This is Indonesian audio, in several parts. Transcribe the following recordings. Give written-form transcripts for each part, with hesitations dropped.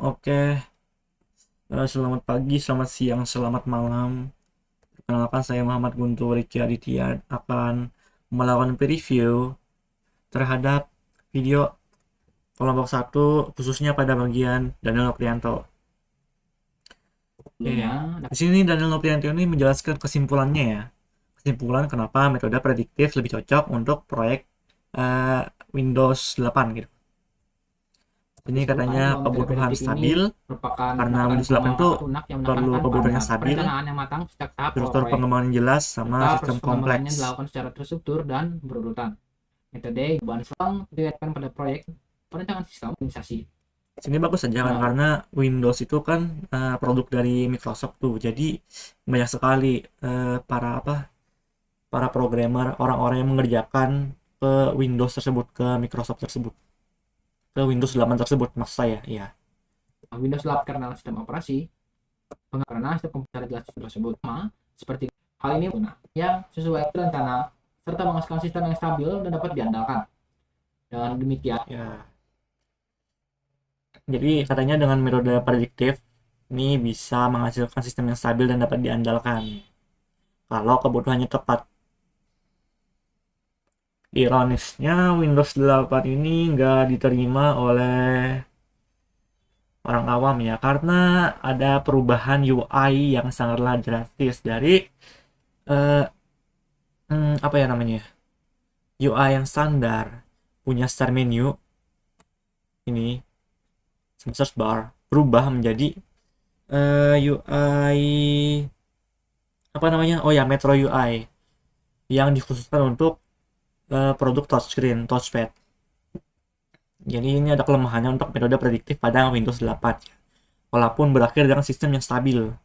Oke, selamat pagi, selamat siang, selamat malam. Perkenalkan saya Muhammad Guntur Riki Aditya akan melakukan preview terhadap video kelompok satu khususnya pada bagian Daniel Noprianto. Oke, di sini Daniel Noprianto ini menjelaskan kesimpulannya ya. Kesimpulan kenapa metode prediktif lebih cocok untuk proyek eh, Windows 8 gitu. Ini katanya Bahwa metode kebutuhan prediktif ini stabil merupakan karena pendekatan Windows 8 itu pengembangan angka lunak yang perlu menekankan kebutuhan pada yang stabil, perencanaan yang matang sejak tahap awal struktur proyek, pengembangan yang jelas, sama serta sistem proses pengembangannya kompleks. dilakukan secara terstruktur dan berurutan. Metode Banslang dilihatkan pada proyek perencanaan sistem organisasi. Sini bagus aja kan Nah, karena Windows itu kan produk dari Microsoft tuh. Jadi banyak sekali para programmer, orang-orang yang mengerjakan ke Windows tersebut, ke Microsoft tersebut, ke Windows 8 tersebut maksud saya, ya. Windows 8 kernel sistem operasi, karena sistem komputer jelas tersebut sama seperti hal ini guna yang sesuai rencana serta menghasilkan sistem yang stabil dan dapat diandalkan. Dengan demikian, Ya. Jadi katanya dengan metode prediktif ini bisa menghasilkan sistem yang stabil dan dapat diandalkan kalau kebutuhannya tepat. Ironisnya Windows 8 ini nggak diterima oleh orang awam ya karena ada perubahan UI yang sangatlah drastis dari eh, apa ya namanya, UI yang standar punya start menu ini search bar berubah menjadi UI apa namanya, oh ya, Metro UI yang dikhususkan untuk produk touchpad. Jadi ini ada kelemahannya untuk metode prediktif pada Windows 8 walaupun berakhir dengan sistem yang stabil.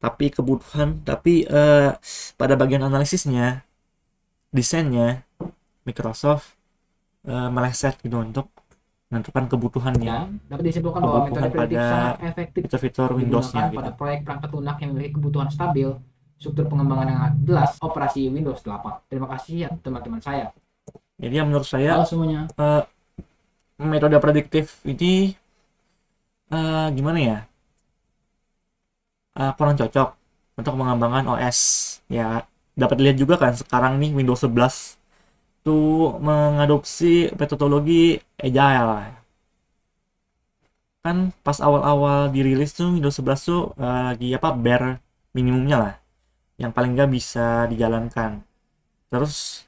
Tapi pada bagian analisisnya, desainnya, Microsoft meleset gitu untuk menentukan kebutuhannya, dapat disimpulkan bahwa metode kebutuhan prediktif pada sangat efektif fitur-fitur Windows-nya digunakan gitu. pada proyek perangkat lunak yang memiliki kebutuhan stabil, struktur pengembangan yang jelas, operasi Windows 8. Terima kasih ya teman-teman saya. Jadi yang menurut saya Halo semuanya. eh, metode prediktif ini gimana ya, kurang cocok untuk mengembangkan OS ya. Dapat dilihat juga kan sekarang nih Windows 11 tuh mengadopsi metodologi agile. Kan pas awal-awal dirilis tuh Windows 11 tuh lagi apa, bare minimumnya lah yang paling nggak bisa dijalankan. Terus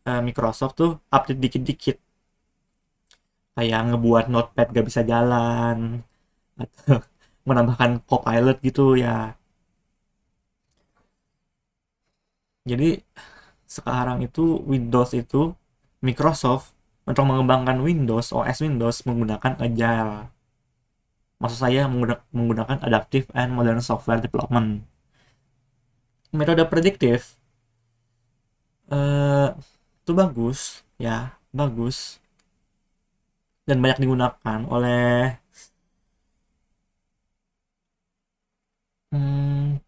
Microsoft tuh update dikit-dikit kayak ngebuat notepad gak bisa jalan atau menambahkan copilot gitu ya. Jadi sekarang itu Windows itu Microsoft untuk mengembangkan Windows, OS Windows menggunakan Agile. Maksud saya menggunakan Adaptive and Modern Software Development. Metode prediktif eh, itu bagus, ya, bagus dan banyak digunakan oleh hmm,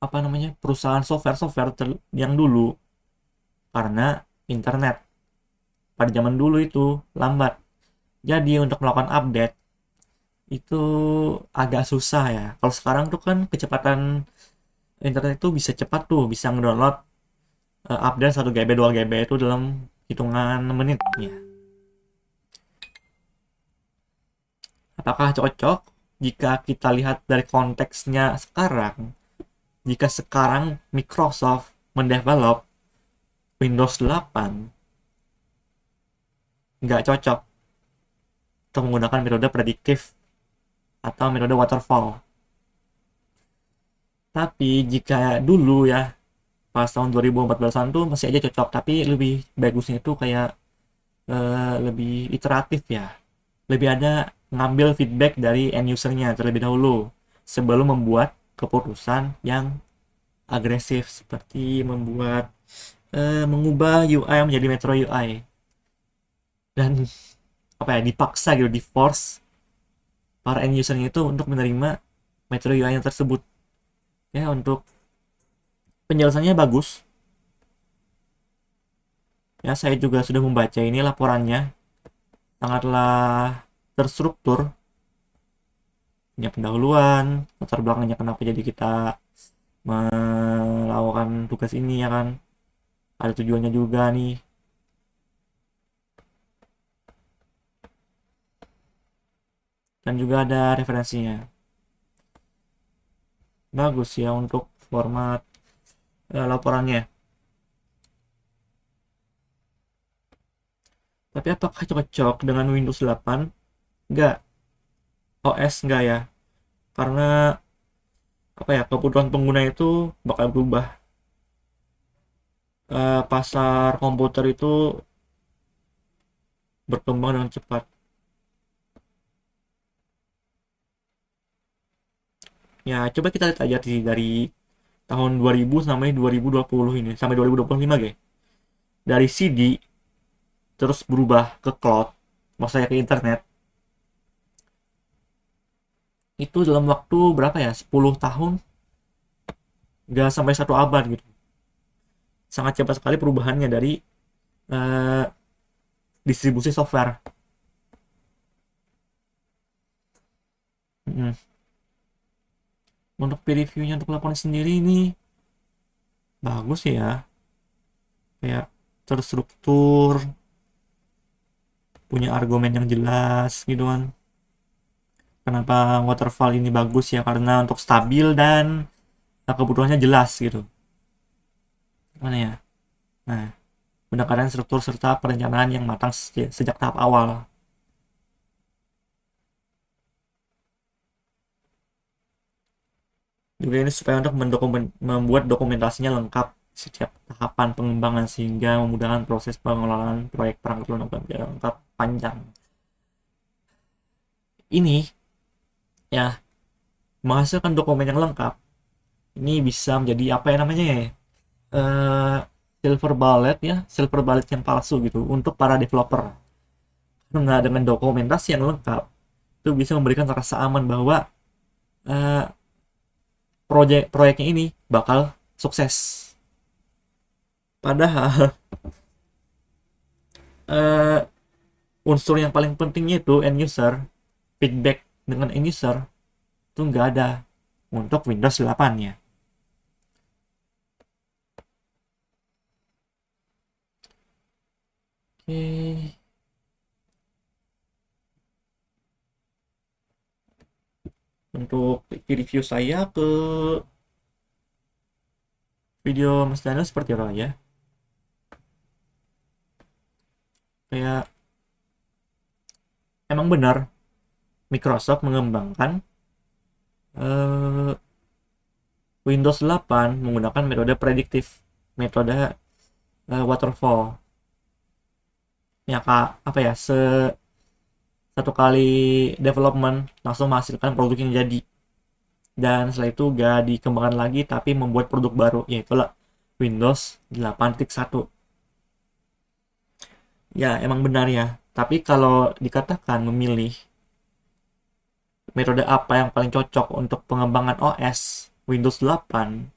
apa namanya, perusahaan software yang dulu karena internet pada zaman dulu itu lambat. Jadi untuk melakukan update itu agak susah ya. Kalau sekarang tuh kan kecepatan internet itu bisa cepat tuh, bisa ngedownload update 1 GB 2 GB itu dalam hitungan menit ya. Apakah cocok jika kita lihat dari konteksnya sekarang? Jika sekarang Microsoft mendevelop Windows 8 nggak cocok untuk menggunakan metode prediktif atau metode waterfall. Tapi jika dulu ya, pas tahun 2014-an tuh masih aja cocok, tapi lebih bagusnya itu kayak lebih iteratif ya. Lebih ada ngambil feedback dari end usernya terlebih dahulu sebelum membuat keputusan yang agresif seperti mengubah UI menjadi Metro UI dan apa ya, dipaksa gitu, di force para end usernya itu untuk menerima Metro UI yang tersebut. Ya, untuk penjelasannya bagus ya, saya juga sudah membaca ini laporannya, sangatlah terstruktur punya pendahuluan, latar belakangnya kenapa jadi kita melakukan tugas ini ya kan. Ada tujuannya juga nih. Dan juga ada referensinya. Bagus ya untuk format laporannya. Tapi apakah cocok dengan Windows 8? Enggak. OS enggak ya. Karena apa ya, kebutuhan pengguna itu bakal berubah. Pasar komputer itu berkembang dengan cepat. Ya, coba kita lihat aja sih dari tahun 2000 sampai 2020 ini, sampai 2025 guys. Dari CD terus berubah ke cloud, maksudnya ke internet. Itu dalam waktu berapa ya? 10 tahun, nggak sampai 1 abad gitu. Sangat cepat sekali perubahannya dari eh, distribusi software. Mm. Untuk peer reviewnya untuk laporan sendiri ini bagus ya, kayak terstruktur, punya argumen yang jelas gitu kan. Kenapa waterfall ini bagus ya, karena untuk stabil dan kebutuhannya jelas gitu. Mana ya? Nah, pendekatan struktur serta perencanaan yang matang sejak tahap awal. Juga ini supaya untuk membuat dokumentasinya lengkap setiap tahapan pengembangan sehingga memudahkan proses pengelolaan proyek perangkat lunak dan jangka panjang. Ini ya, menghasilkan dokumen yang lengkap ini bisa menjadi apa ya namanya ya? eh Silver bullet ya, silver bullet yang palsu gitu untuk para developer. Karena dengan dokumentasi yang lengkap itu bisa memberikan rasa aman bahwa eh, proyeknya ini bakal sukses. Padahal eh, unsur yang paling pentingnya itu end user, feedback dengan end user itu nggak ada untuk Windows 8 ya. Oke, untuk review saya ke video Mas Daniel seperti apa ya? Kayak emang benar Microsoft mengembangkan eh, Windows 8 menggunakan metode prediktif, metode waterfall. Ya kak, apa ya, satu kali development langsung menghasilkan produk yang jadi. Dan setelah itu gak dikembangkan lagi tapi membuat produk baru, yaitu Windows 8.1. Ya emang benar ya, tapi kalau dikatakan memilih metode apa yang paling cocok untuk pengembangan OS Windows 8,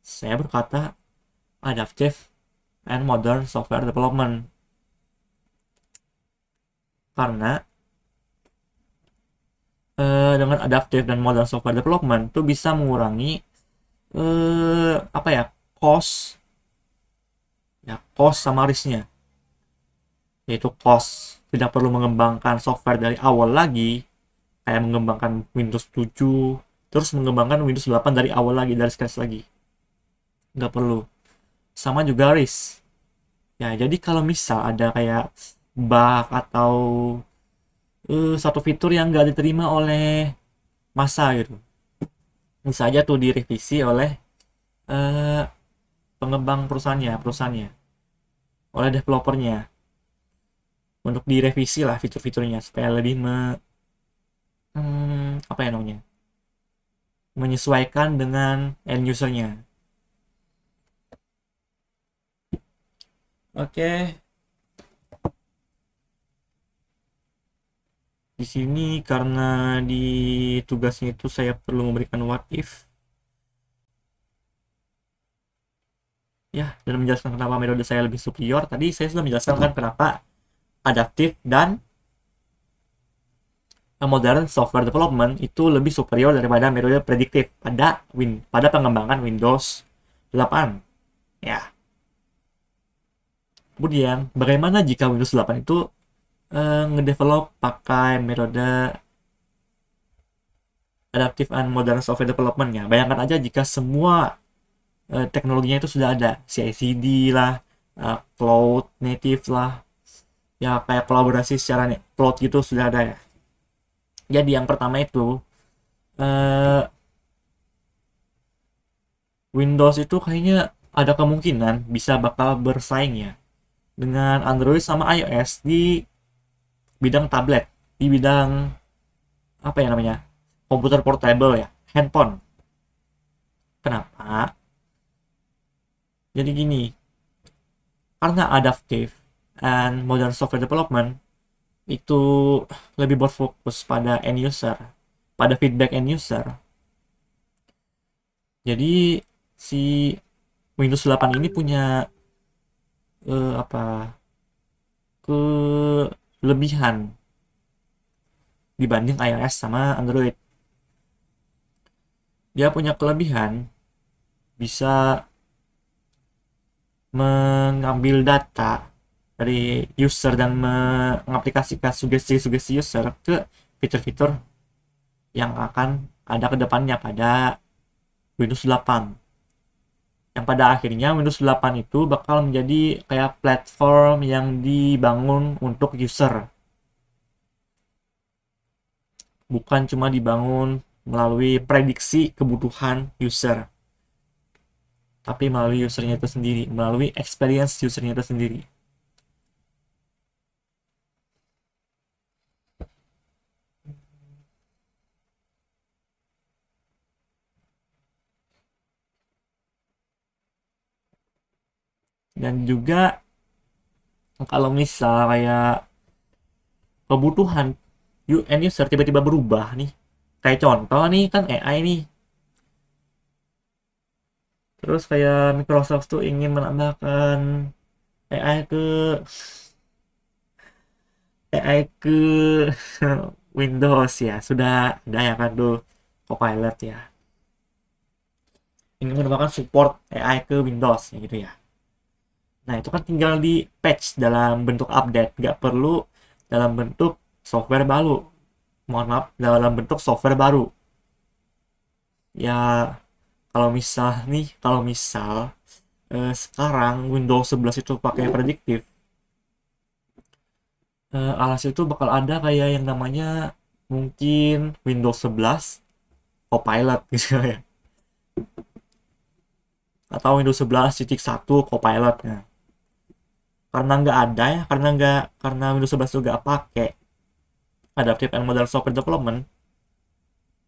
saya berkata Adaptive and Modern Software Development. Karena dengan Adaptive dan Modern Software Development itu bisa mengurangi apa ya, cost ya, cost sama risknya, yaitu cost tidak perlu mengembangkan software dari awal lagi, kayak mengembangkan Windows 7 terus mengembangkan Windows 8 dari awal lagi, dari scratch lagi, nggak perlu. Sama juga risk ya, jadi kalau misal ada kayak bug atau satu fitur yang nggak diterima oleh masa gitu, bisa aja tuh direvisi oleh eh, pengembang perusahaannya, oleh developernya, untuk direvisi lah fitur-fiturnya supaya lebih apa ya namanya, menyesuaikan dengan end usernya. Oke, di sini karena di tugasnya itu saya perlu memberikan what if ya, dan menjelaskan kenapa metode saya lebih superior. Tadi saya sudah menjelaskan kan kenapa adaptif dan modern software development itu lebih superior daripada metode prediktif pada pengembangan Windows 8. Ya. Kemudian, bagaimana jika Windows 8 itu ngedevelop pakai metode adaptive and modern software development ya? Bayangkan aja jika semua teknologinya itu sudah ada, CI/CD lah, cloud native lah, ya kayak kolaborasi secara cloud gitu sudah ada ya. Jadi yang pertama itu eh, Windows itu kayaknya ada kemungkinan bisa bakal bersaing ya dengan Android sama iOS di bidang tablet, di bidang apa ya namanya, komputer portable ya, handphone. Kenapa? Jadi gini, karena adaptive and modern software development itu lebih berfokus pada end user, pada feedback end user. Jadi si Windows 8 ini punya apa, kelebihan dibanding iOS sama Android. Dia punya kelebihan bisa mengambil data dari user dan mengaplikasikan sugesti-sugesti user ke fitur-fitur yang akan ada ke depannya pada Windows 8. Yang pada akhirnya Windows 8 itu bakal menjadi kayak platform yang dibangun untuk user. Bukan cuma dibangun melalui prediksi kebutuhan user, tapi melalui usernya itu sendiri, melalui experience usernya itu sendiri. Dan juga kalau misal kayak kebutuhan end user tiba-tiba berubah nih, kayak contoh nih kan AI nih, terus kayak Microsoft tuh ingin menambahkan AI ke AI ke Windows ya, sudah ada ya kan tuh Copilot ya, ingin menambahkan support AI ke Windows ya gitu ya. Nah itu kan tinggal di patch dalam bentuk update, nggak perlu dalam bentuk software baru, mohon maaf, dalam bentuk software baru ya. Kalau misal sekarang Windows 11 itu pakai prediktif, alas itu bakal ada kayak yang namanya mungkin Windows 11 Copilot gitu ya, atau Windows 11.1 Copilot ya. Karena nggak ada ya, karena Windows 11 juga pakai adaptive and modern software development,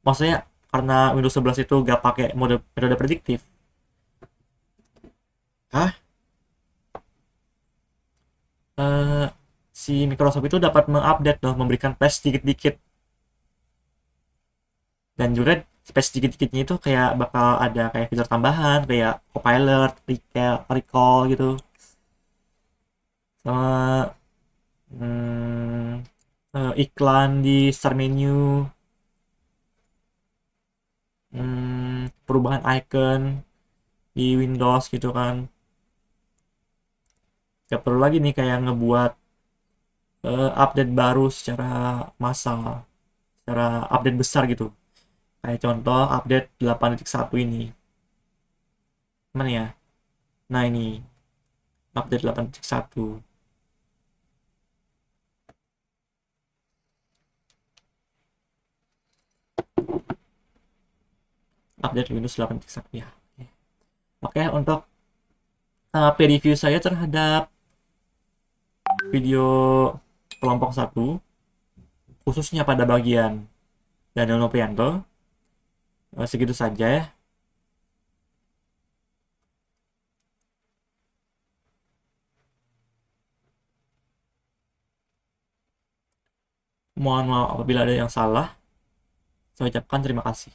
maksudnya karena Windows 11 itu nggak pakai metode prediktif. Hah? eh, si Microsoft itu dapat mengupdate loh, memberikan patch dikit-dikit, dan juga patch dikit-dikitnya itu kayak bakal ada kayak fitur tambahan kayak Copilot, recall gitu, sama iklan di start menu, perubahan icon di Windows gitu kan. Gak perlu lagi nih kayak ngebuat update baru secara massal, secara update besar gitu. Kayak contoh update 8.1 ini. Mana ya? Nah ini, update 8.1. Update Windows 8.1 ya. Oke, untuk review saya terhadap video kelompok 1, khususnya pada bagian Daniel Noprianto, segitu saja ya. Mohon maaf apabila ada yang salah. Saya ucapkan terima kasih.